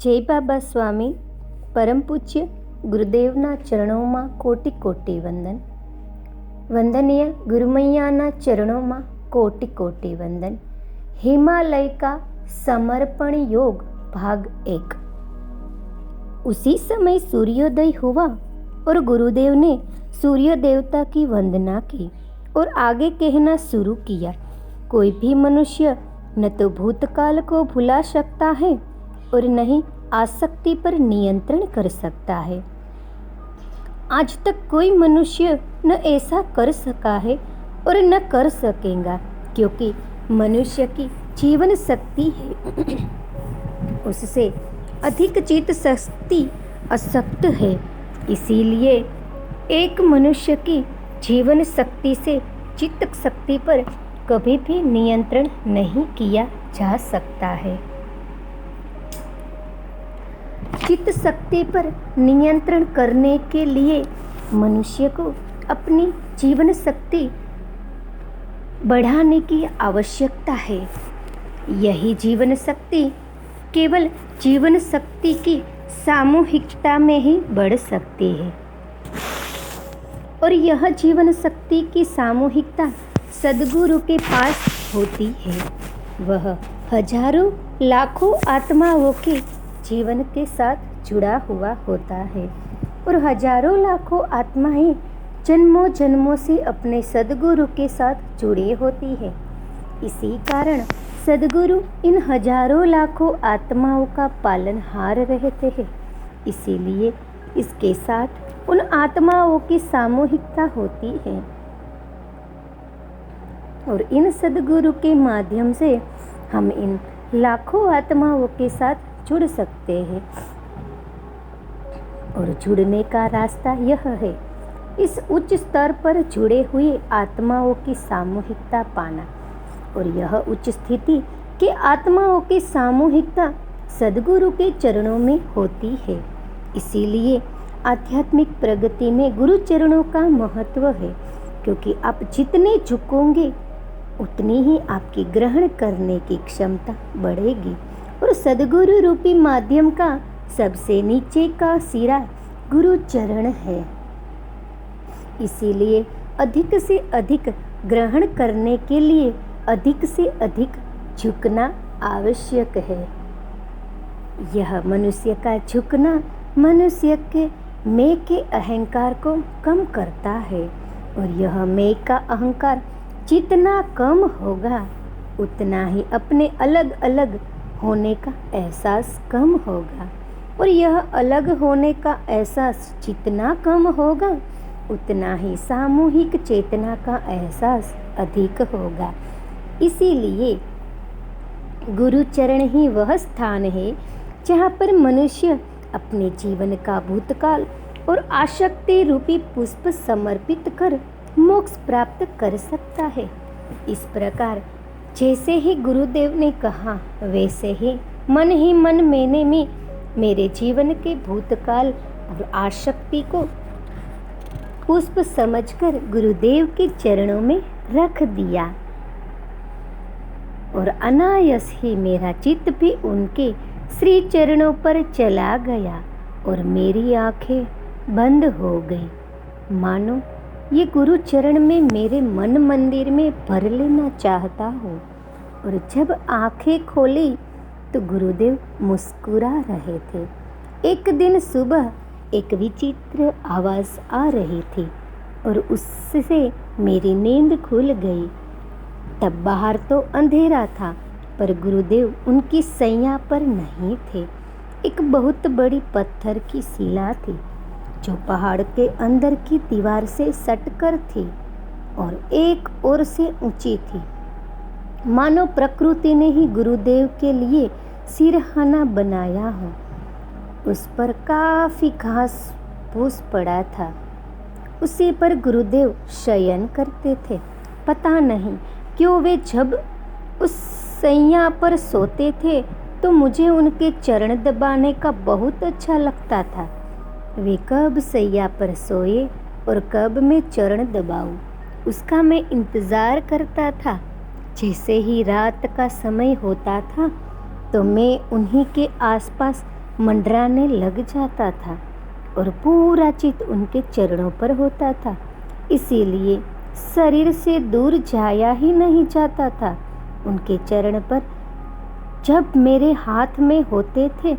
જય બાબા સ્વામી પરમ પૂજ્ય ગુરુદેવના ચરણોમાં કોટી કોટી વંદન. વંદનીય ગુરુમૈયાના ચરણોમાં कोटि कोटि वंदन. हिमालय का समर्पण योग भाग 1. उसी समय सूर्योदय हुआ और गुरुदेव ने सूर्य देवता की वंदना की और आगे कहना शुरू किया, कोई भी मनुष्य न तो भूतकाल को भुला सकता है और न ही आसक्ति पर नियंत्रण कर सकता है. आज तक कोई मनुष्य न ऐसा कर सका है और न कर सकेगा, क्योंकि मनुष्य की जीवन शक्ति है उससे अधिक चित्त शक्ति अशक्त है. इसीलिए एक मनुष्य की जीवन शक्ति से चित्त शक्ति पर कभी भी नियंत्रण नहीं किया जा सकता है. चित्त शक्ति पर नियंत्रण करने के लिए मनुष्य को अपनी जीवन शक्ति बढ़ाने की आवश्यकता है. यही जीवन शक्ति केवल जीवन शक्ति की सामूहिकता में ही बढ़ सकती है और यह जीवन शक्ति की सामूहिकता सद्गुरु के पास होती है. वह हजारों लाखों आत्माओं के जीवन के साथ जुड़ा हुआ होता है और हजारों लाखों आत्माएं जन्मों जन्मों से अपने सद्गुरु के साथ जुड़ी होती है. इसी कारण सद्गुरु इन हजारों लाखों आत्माओं का पालनहार रहते हैं. इसीलिए इसके साथ उन आत्माओं की सामूहिकता होती है और इन सद्गुरु के माध्यम से हम इन लाखों आत्माओं के साथ जुड़ सकते हैं. और जुड़ने का रास्ता यह है, इस उच्च स्तर पर जुड़े हुए आत्माओं की सामूहिकता पाना. और यह उच्च स्थिति के आत्माओं की सामूहिकता सद्गुरु के चरणों में होती है. इसीलिए आध्यात्मिक प्रगति में गुरु चरणों का महत्व है, क्योंकि आप जितने झुकोगे उतनी ही आपकी ग्रहण करने की क्षमता बढ़ेगी. और सद्गुरु रूपी माध्यम का सबसे नीचे का सिरा गुरु चरण है. इसीलिए अधिक से अधिक ग्रहण करने के लिए अधिक से अधिक झुकना आवश्यक है. यह मनुष्य का झुकना मनुष्य के मैं के अहंकार को कम करता है और यह मैं का अहंकार जितना कम होगा उतना ही अपने अलग अलग होने का एहसास कम होगा. और यह अलग होने का एहसास जितना कम होगा उतना ही सामूहिक चेतना का एहसास अधिक होगा. इसीलिए गुरु चरण ही वह स्थान है जहाँ पर मनुष्य अपने जीवन का भूतकाल और आसक्ति रूपी पुष्प समर्पित कर मोक्ष प्राप्त कर सकता है. इस प्रकार जैसे ही गुरुदेव ने कहा वैसे ही मन मैंने में मेरे जीवन के भूतकाल और आसक्ति को पुष्प समझकर गुरुदेव के चरणों में रख दिया और अनायास ही मेरा चित्त भी उनके श्री चरणों पर चला गया और मेरी आंखें बंद हो गई, मानो ये गुरु चरण में मेरे मन मंदिर में भर लेना चाहता हूँ. और जब आंखें खोली तो गुरुदेव मुस्कुरा रहे थे. एक दिन सुबह एक विचित्र आवाज़ आ रही थी और उससे मेरी नींद खुल गई. तब बाहर तो अंधेरा था पर गुरुदेव उनकी सैया पर नहीं थे. एक बहुत बड़ी पत्थर की शिला थी जो पहाड़ के अंदर की दीवार से सटकर थी और एक ओर से ऊंची थी, मानो प्रकृति ने ही गुरुदेव के लिए सिरहाना बनाया हो. उस पर काफ़ी घास फूस पड़ा था. उसी पर गुरुदेव शयन करते थे. पता नहीं क्यों वे जब उस सैया पर सोते थे तो मुझे उनके चरण दबाने का बहुत अच्छा लगता था. वे कब सैया पर सोए और कब मैं चरण दबाऊं, उसका मैं इंतज़ार करता था. जैसे ही रात का समय होता था तो मैं उन्हीं के आसपास मंडराने लग जाता था और पूरा चित्त उनके चरणों पर होता था। इसीलिए शरीर से दूर जाया ही नहीं जाता था। उनके चरण पर जब मेरे हाथ में होते थे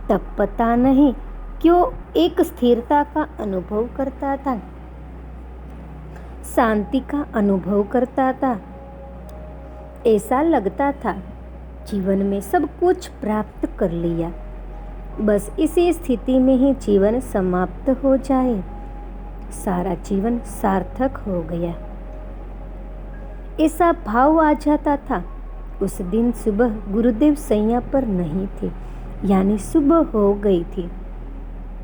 तब पता नहीं क्यों एक स्थिरता का अनुभव करता था, शांति का अनुभव करता था। ऐसा लगता था जीवन में सब कुछ प्राप्त कर लिया, बस इसी स्थिति में ही जीवन समाप्त हो जाए, सारा जीवन सार्थक हो गया, ऐसा भाव आ जाता था। उस दिन सुबह गुरुदेव सैया पर नहीं थे, यानी सुबह हो गई थी।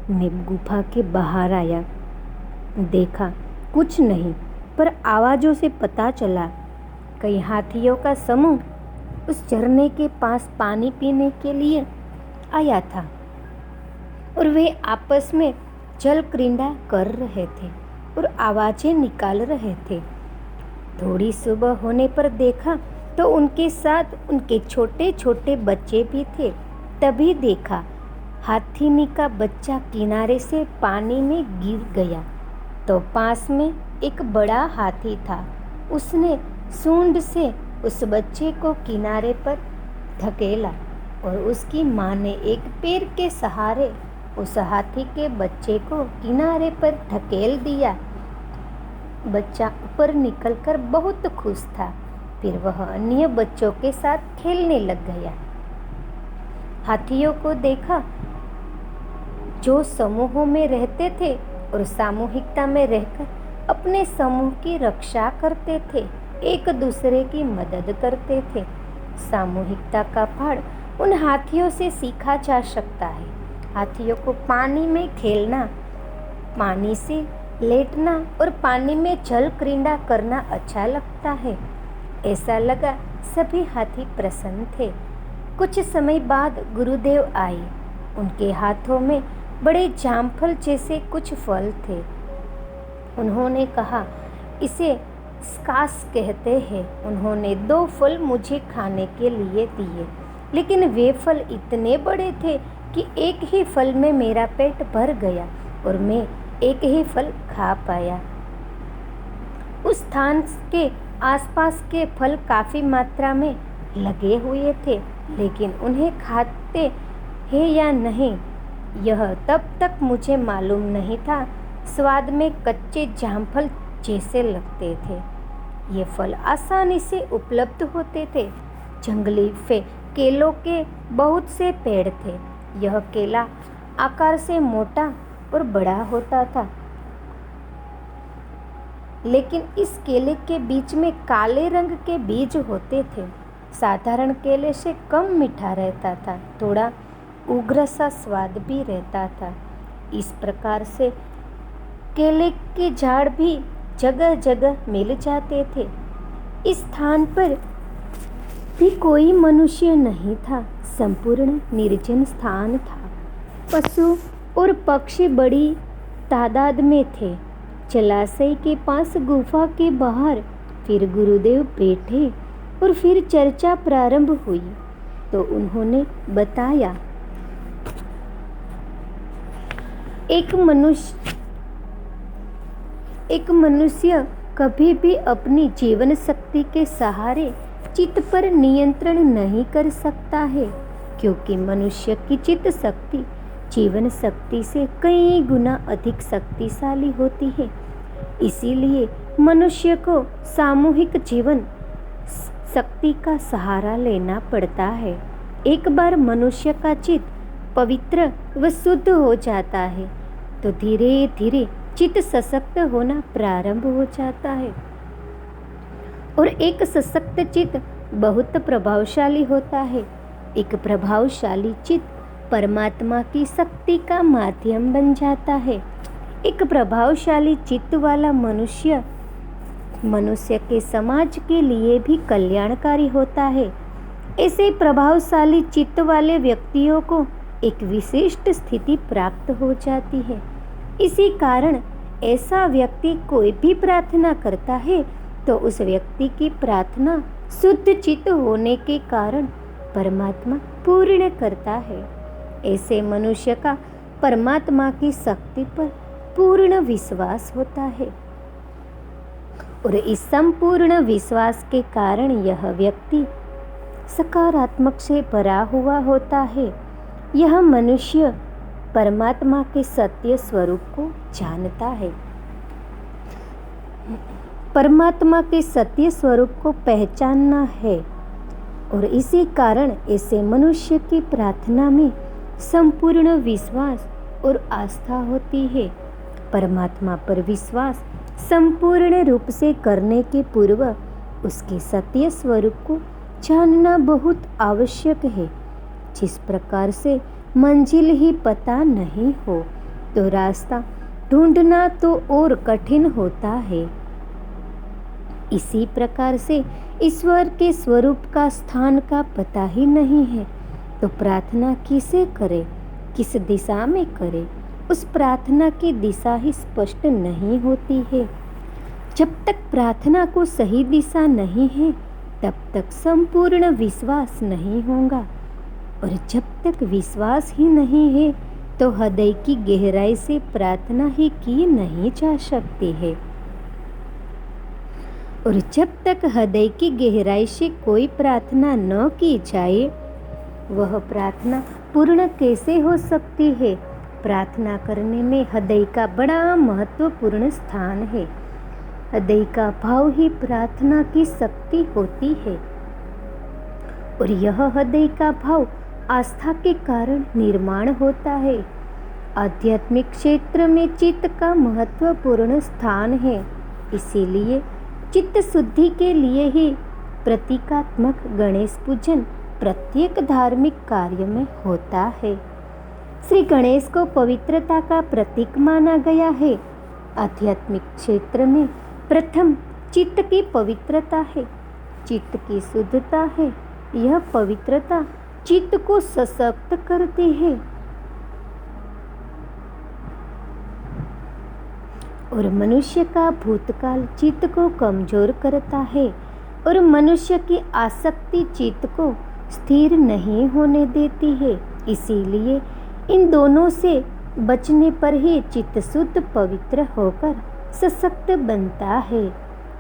मैं गुफा के बाहर आया, देखा कुछ नहीं, पर आवाज़ों से पता चला कई हाथियों का समूह उस झरने के पास पानी पीने के लिए आया था और वे आपस में जल क्रीड़ा कर रहे थे और आवाज़ें निकाल रहे थे। थोड़ी सुबह होने पर देखा तो उनके साथ उनके छोटे छोटे बच्चे भी थे। तभी देखा हाथीनी का बच्चा किनारे से पानी में गिर गया तो पास में एक बड़ा हाथी था। उसने सूंड से उस बच्चे को किनारे पर धकेला और उसकी माँ ने एक पैर के सहारे उस हाथी के बच्चे को किनारे पर धकेल दिया। बच्चा ऊपर निकलकर बहुत खुश था। फिर वह अन्य बच्चों के साथ खेलने लग गया। हाथियों को देखा जो समूहों में रहते थे और सामूहिकता में रहकर अपने समूह की रक्षा करते थे, एक दूसरे की मदद करते थे। सामूहिकता का पाठ उन हाथियों से सीखा जा सकता है। हाथियों को पानी में खेलना, पानी से लेटना और पानी में जल क्रीड़ा करना अच्छा लगता है। ऐसा लगा सभी हाथी प्रसन्न थे। कुछ समय बाद गुरुदेव आए। उनके हाथों में बड़े जामफल जैसे कुछ फल थे। उन्होंने कहा, इसे स्कास कहते हैं। उन्होंने 2 फल मुझे खाने के लिए दिए, लेकिन वे फल इतने बड़े थे कि एक ही फल में मेरा पेट भर गया और मैं एक ही फल खा पाया। उस स्थान के आसपास के फल काफ़ी मात्रा में लगे हुए थे, लेकिन उन्हें खाते हैं या नहीं यह तब तक मुझे मालूम नहीं था। स्वाद में कच्चे जामफल जैसे लगते थे। ये फल आसानी से उपलब्ध होते थे। जंगली केलों के बहुत से पेड़ थे। यह केला आकार से मोटा और बड़ा होता था, लेकिन इस केले के बीच में काले रंग के बीज होते थे। साधारण केले से कम मीठा रहता था, थोड़ा उग्र सा स्वाद भी रहता था। इस प्रकार से केले के झाड़ भी जगह जगह मिल जाते थे। इस स्थान पर भी कोई मनुष्य नहीं था, संपूर्ण निर्जन स्थान था। पशु और पक्षी बड़ी तादाद में थे। जलाशय के पास गुफा के बाहर फिर गुरुदेव बैठे और फिर चर्चा प्रारंभ हुई। तो उन्होंने बताया, एक मनुष्य कभी भी अपनी जीवन शक्ति के सहारे चित्त पर नियंत्रण नहीं कर सकता है, क्योंकि मनुष्य की चित्त शक्ति जीवन शक्ति से कई गुना अधिक शक्तिशाली होती है। इसीलिए मनुष्य को सामूहिक जीवन शक्ति का सहारा लेना पड़ता है। एक बार मनुष्य का चित्त पवित्र व शुद्ध हो जाता है तो धीरे धीरे चित्त सशक्त होना प्रारंभ हो जाता है, और एक सशक्त चित्त बहुत प्रभावशाली होता है। एक प्रभावशाली चित्त परमात्मा की शक्ति का माध्यम बन जाता है। एक प्रभावशाली चित्त वाला मनुष्य के समाज के लिए भी कल्याणकारी होता है। ऐसे प्रभावशाली चित्त वाले व्यक्तियों को एक विशिष्ट स्थिति प्राप्त हो जाती है। इसी कारण ऐसा व्यक्ति कोई भी प्रार्थना करता है तो उस व्यक्ति की प्रार्थना शुद्ध चित्त होने के कारण परमात्मा पूर्ण करता है। ऐसे मनुष्य का परमात्मा की शक्ति पर पूर्ण विश्वास होता है और इस संपूर्ण विश्वास के कारण यह व्यक्ति सकारात्मक से भरा हुआ होता है। यह मनुष्य परमात्मा के सत्य स्वरूप को जानता है। परमात्मा के सत्य स्वरूप को पहचानना है और इसी कारण ऐसे मनुष्य की प्रार्थना में संपूर्ण विश्वास और आस्था होती है। परमात्मा पर विश्वास संपूर्ण रूप से करने के पूर्व उसके सत्य स्वरूप को जानना बहुत आवश्यक है। जिस प्रकार से मंजिल ही पता नहीं हो तो रास्ता ढूंढना तो और कठिन होता है, इसी प्रकार से ईश्वर के स्वरूप का स्थान का पता ही नहीं है तो प्रार्थना किसे करे, किस दिशा में करे, उस प्रार्थना की दिशा ही स्पष्ट नहीं होती है। जब तक प्रार्थना को सही दिशा नहीं है तब तक संपूर्ण विश्वास नहीं होगा और जब तक विश्वास ही नहीं है तो हृदय की गहराई से प्रार्थना ही की नहीं जा सकती है और जब तक हृदय की गहराई से कोई प्रार्थना न की जाए वह प्रार्थना पूर्ण कैसे हो सकती है। प्रार्थना करने में हृदय का बड़ा महत्वपूर्ण स्थान है। हृदय का भाव ही प्रार्थना की शक्ति होती है और यह हृदय का भाव आस्था के कारण निर्माण होता है। आध्यात्मिक क्षेत्र में चित्त का महत्वपूर्ण स्थान है, इसीलिए चित्त शुद्धि के लिए ही प्रतीकात्मक गणेश पूजन प्रत्येक धार्मिक कार्य में होता है। श्री गणेश को पवित्रता का प्रतीक माना गया है। आध्यात्मिक क्षेत्र में प्रथम चित्त की पवित्रता है, चित्त की शुद्धता है। यह पवित्रता चित्त को सशक्त करती है और मनुष्य का भूतकाल चित्त को कमजोर करता है और मनुष्य की आसक्ति चित्त को स्थिर नहीं होने देती है। इसीलिए इन दोनों से बचने पर ही चित्त शुद्ध पवित्र होकर सशक्त बनता है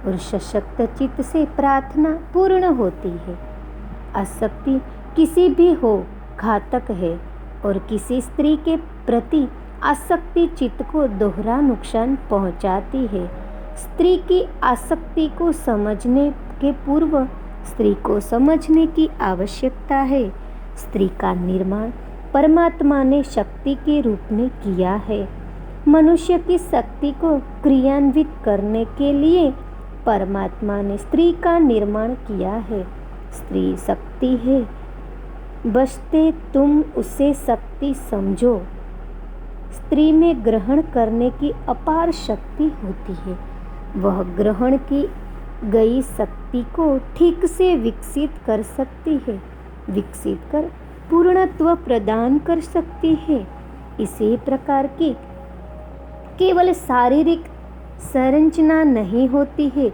और सशक्त चित्त से प्रार्थना पूर्ण होती है। आसक्ति किसी भी हो घातक है और किसी स्त्री के प्रति आसक्ति चित्त को दोहरा नुकसान पहुंचाती है। स्त्री की आसक्ति को समझने के पूर्व स्त्री को समझने की आवश्यकता है। स्त्री का निर्माण परमात्मा ने शक्ति के रूप में किया है। मनुष्य की शक्ति को क्रियान्वित करने के लिए परमात्मा ने स्त्री का निर्माण किया है। स्त्री शक्ति है, बशर्ते तुम उसे शक्ति समझो। स्त्री में ग्रहण करने की अपार शक्ति होती है। वह ग्रहण की गई शक्ति को ठीक से विकसित कर सकती है, विकसित कर पूर्णत्व प्रदान कर सकती है। इसी प्रकार की केवल शारीरिक संरचना नहीं होती है,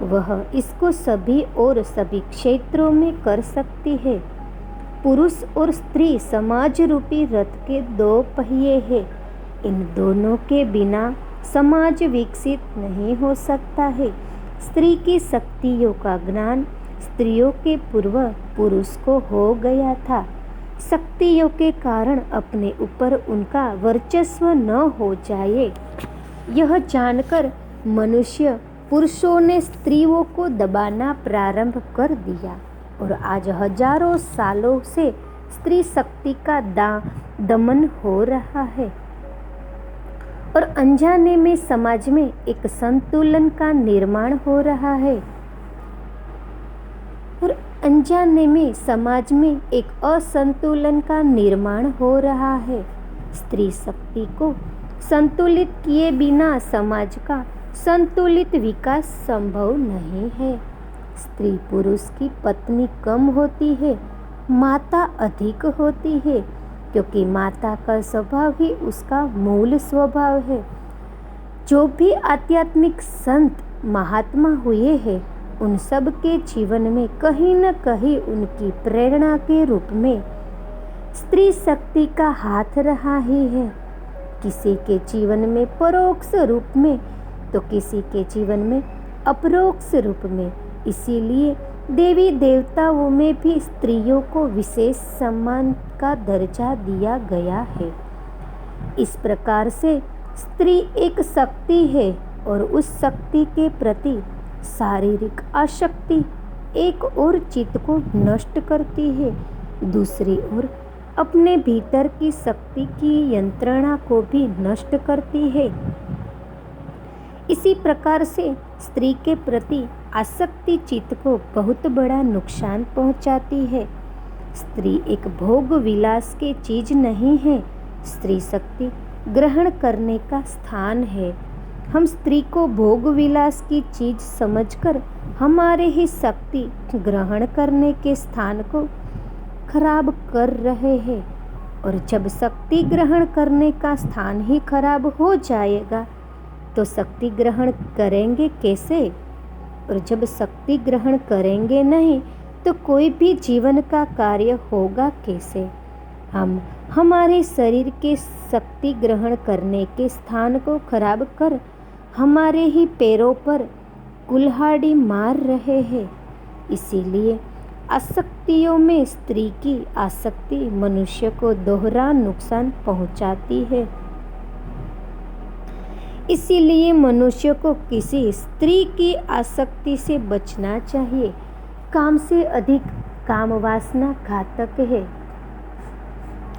वह इसको सभी और सभी क्षेत्रों में कर सकती है। पुरुष और स्त्री समाज रूपी रथ के दो पहिए हैं। इन दोनों के बिना समाज विकसित नहीं हो सकता है। स्त्री की शक्तियों का ज्ञान स्त्रियों के पूर्व पुरुष को हो गया था। शक्तियों के कारण अपने ऊपर उनका वर्चस्व न हो जाए, यह जानकर मनुष्य पुरुषों ने स्त्रियों को दबाना प्रारंभ कर दिया और आज हजारों सालों से स्त्री शक्ति का दमन हो रहा है और अनजाने में समाज में एक संतुलन का निर्माण हो रहा है और अनजाने में समाज में एक असंतुलन का निर्माण हो रहा है। स्त्री शक्ति को संतुलित किए बिना समाज का संतुलित विकास संभव नहीं है। स्त्री पुरुष की पत्नी कम होती है, माता अधिक होती है, क्योंकि माता का स्वभाव ही उसका मूल स्वभाव है। जो भी आध्यात्मिक संत महात्मा हुए हैं, उन सब के जीवन में कहीं न कहीं उनकी प्रेरणा के रूप में स्त्री शक्ति का हाथ रहा ही है, किसी के जीवन में परोक्ष रूप में तो किसी के जीवन में अपरोक्ष रूप में। इसीलिए देवी देवताओं में भी स्त्रियों को विशेष सम्मान का दर्जा दिया गया है। इस प्रकार से स्त्री एक शक्ति है और उस शक्ति के प्रति शारीरिक आसक्ति एक ओर चित्त को नष्ट करती है, दूसरी ओर अपने भीतर की शक्ति की यंत्रणा को भी नष्ट करती है। इसी प्रकार से स्त्री के प्रति आसक्ति चित्त को बहुत बड़ा नुकसान पहुंचाती है। स्त्री एक भोग विलास की चीज नहीं है, स्त्री शक्ति ग्रहण करने का स्थान है। हम स्त्री को भोग विलास की चीज समझकर हमारे ही शक्ति ग्रहण करने के स्थान को खराब कर रहे हैं, और जब शक्ति ग्रहण करने का स्थान ही खराब हो जाएगा तो शक्ति ग्रहण करेंगे कैसे? और जब शक्ति ग्रहण करेंगे नहीं तो कोई भी जीवन का कार्य होगा कैसे? हम हमारे शरीर के शक्ति ग्रहण करने के स्थान को खराब कर हमारे ही पैरों पर कुल्हाड़ी मार रहे हैं। इसीलिए आसक्तियों में स्त्री की आसक्ति मनुष्य को दोहरा नुकसान पहुंचाती है। इसीलिए मनुष्य को किसी स्त्री की आसक्ति से बचना चाहिए। काम से अधिक काम वासना घातक है।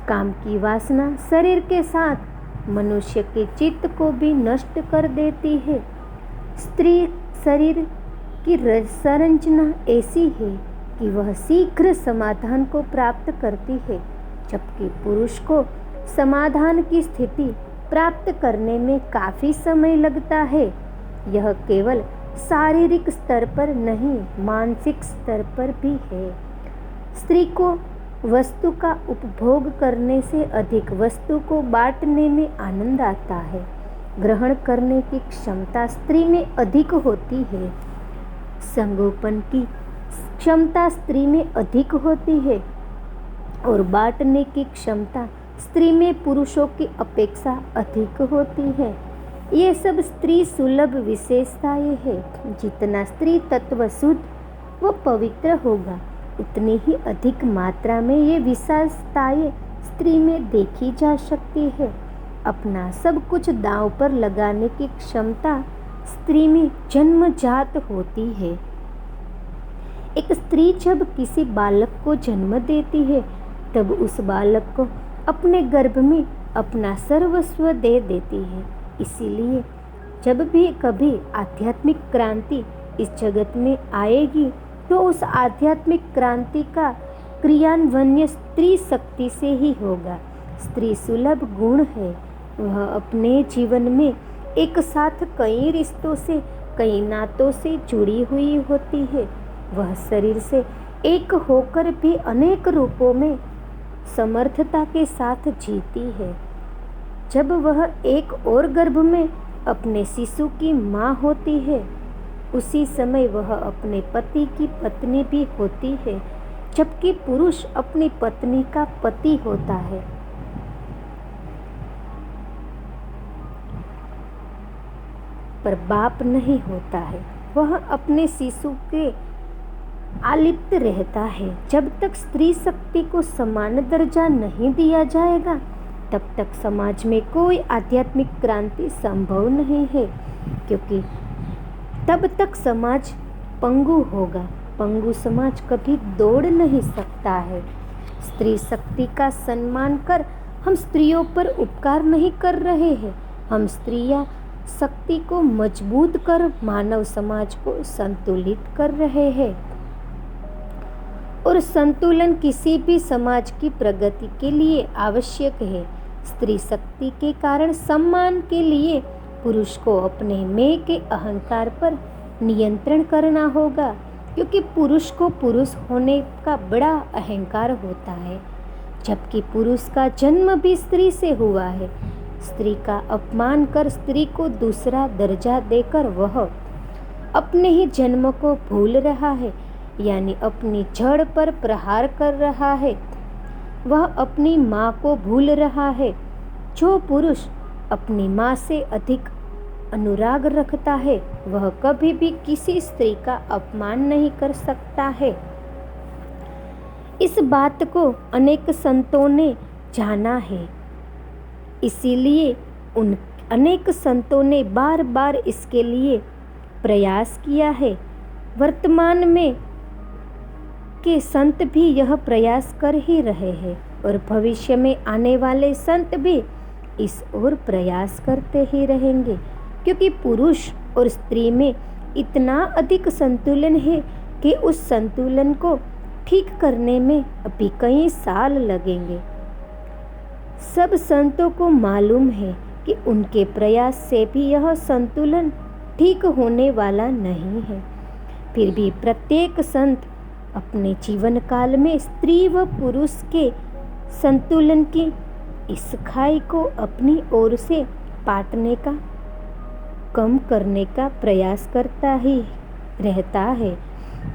काम की वासना शरीर के साथ मनुष्य के चित्त को भी नष्ट कर देती है। स्त्री शरीर की संरचना ऐसी है कि वह शीघ्र समाधान को प्राप्त करती है, जबकि पुरुष को समाधान की स्थिति प्राप्त करने में काफ़ी समय लगता है। यह केवल शारीरिक स्तर पर नहीं, मानसिक स्तर पर भी है। स्त्री को वस्तु का उपभोग करने से अधिक वस्तु को बांटने में आनंद आता है। ग्रहण करने की क्षमता स्त्री में अधिक होती है। संगोपन की क्षमता स्त्री में अधिक होती है और बांटने की क्षमता स्त्री में पुरुषों की अपेक्षा अधिक होती है। ये सब स्त्री सुलभ विशेषताएं हैं। जितना स्त्री तत्व शुद्ध व पवित्र होगा, उतनी ही अधिक मात्रा में ये विशेषताएं स्त्री में देखी जा सकती है। अपना सब कुछ दांव पर लगाने की क्षमता स्त्री में जन्मजात होती है। एक स्त्री जब किसी बालक को जन्म देती है, तब उस बालक को अपने गर्भ में अपना सर्वस्व दे देती है। इसीलिए जब भी कभी आध्यात्मिक क्रांति इस जगत में आएगी, तो उस आध्यात्मिक क्रांति का क्रियान्वयन स्त्री शक्ति से ही होगा। स्त्री सुलभ गुण है। वह अपने जीवन में एक साथ कई रिश्तों से, कई नातों से जुड़ी हुई होती है। वह शरीर से एक होकर भी अनेक रूपों में समर्थता के साथ जीती है। जब वह एक और गर्भ में अपने शिशु की माँ होती है, उसी समय वह अपने पति की पत्नी भी होती है, जबकि पुरुष अपनी पत्नी का पति होता है। पर बाप नहीं होता है। वह अपने शिशु के आलिप्त रहता है। जब तक स्त्री शक्ति को समान दर्जा नहीं दिया जाएगा, तब तक समाज में कोई आध्यात्मिक क्रांति संभव नहीं है, क्योंकि तब तक समाज पंगु होगा। पंगु समाज कभी दौड़ नहीं सकता है। स्त्री शक्ति का सम्मान कर हम स्त्रियों पर उपकार नहीं कर रहे हैं। हम स्त्रियां शक्ति को मजबूत कर मानव समाज को संतुलित कर रहे हैं। और संतुलन किसी भी समाज की प्रगति के लिए आवश्यक है। स्त्री शक्ति के कारण सम्मान के लिए पुरुष को अपने मैं के अहंकार पर नियंत्रण करना होगा, क्योंकि पुरुष को पुरुष होने का बड़ा अहंकार होता है, जबकि पुरुष का जन्म भी स्त्री से हुआ है। स्त्री का अपमान कर स्त्री को दूसरा दर्जा देकर वह अपने ही जन्म को भूल रहा है, यानी अपनी जड़ पर प्रहार कर रहा है। वह अपनी माँ को भूल रहा है। जो पुरुष अपनी माँ से अधिक अनुराग रखता है वह कभी भी किसी स्त्री का अपमान नहीं कर सकता है। इस बात को अनेक संतों ने जाना है, इसीलिए उन अनेक संतों ने बार बार इसके लिए प्रयास किया है। वर्तमान में के संत भी यह प्रयास कर ही रहे हैं और भविष्य में आने वाले संत भी इस ओर प्रयास करते ही रहेंगे, क्योंकि पुरुष और स्त्री में इतना अधिक संतुलन है कि उस संतुलन को ठीक करने में अभी कई साल लगेंगे। सब संतों को मालूम है कि उनके प्रयास से भी यह संतुलन ठीक होने वाला नहीं है। फिर भी प्रत्येक संत अपने जीवन काल में स्त्री व पुरुष के संतुलन की इस खाई को अपनी ओर से पाटने का, कम करने का प्रयास करता ही रहता है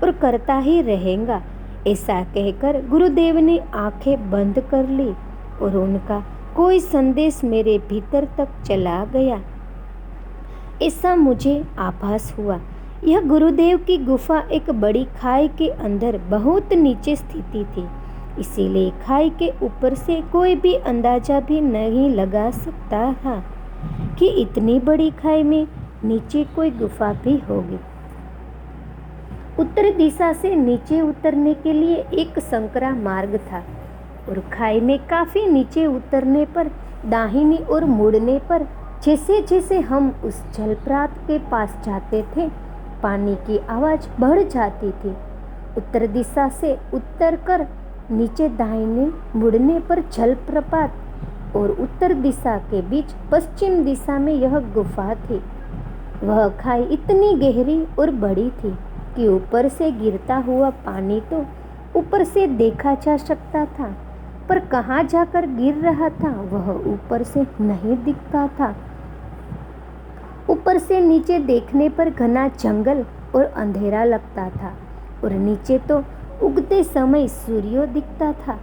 और करता ही रहेगा। ऐसा कहकर गुरुदेव ने आंखें बंद कर ली और उनका कोई संदेश मेरे भीतर तक चला गया, ऐसा मुझे आभास हुआ। यह गुरुदेव की गुफा एक बड़ी खाई के अंदर बहुत नीचे स्थिति थी, इसीलिए खाई के ऊपर से कोई भी अंदाजा भी नहीं लगा सकता था कि इतनी बड़ी खाई में नीचे कोई गुफा भी होगी। उत्तर दिशा से नीचे उतरने के लिए एक संकरा मार्ग था और खाई में काफी नीचे उतरने पर दाहिनी ओर मुड़ने पर जैसे जैसे हम उस जलप्रपात के पास जाते थे, पानी की आवाज बढ़ जाती थी। उत्तर दिशा से उतरकर नीचे दाहिने मुड़ने पर जलप्रपात और उत्तर दिशा के बीच पश्चिम दिशा में यह गुफा थी। वह खाई इतनी गहरी और बड़ी थी कि ऊपर से गिरता हुआ पानी तो ऊपर से देखा जा सकता था, पर कहाँ जाकर गिर रहा था वह ऊपर से नहीं दिखता था। ऊपर से नीचे देखने पर घना जंगल और अंधेरा लगता था और नीचे तो उगते समय सूर्य दिखता था,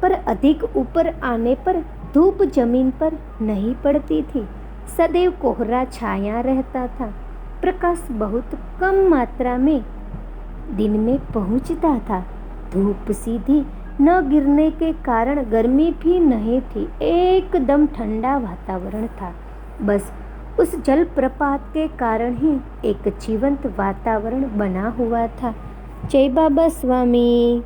पर अधिक ऊपर आने पर धूप जमीन पर नहीं पड़ती थी। सदैव कोहरा छाया रहता था। प्रकाश बहुत कम मात्रा में दिन में पहुंचता था। धूप सीधी न गिरने के कारण गर्मी भी नहीं थी, एकदम ठंडा वातावरण था। बस उस जलप्रपात के कारण ही एक जीवंत वातावरण बना हुआ था। जय बाबा स्वामी।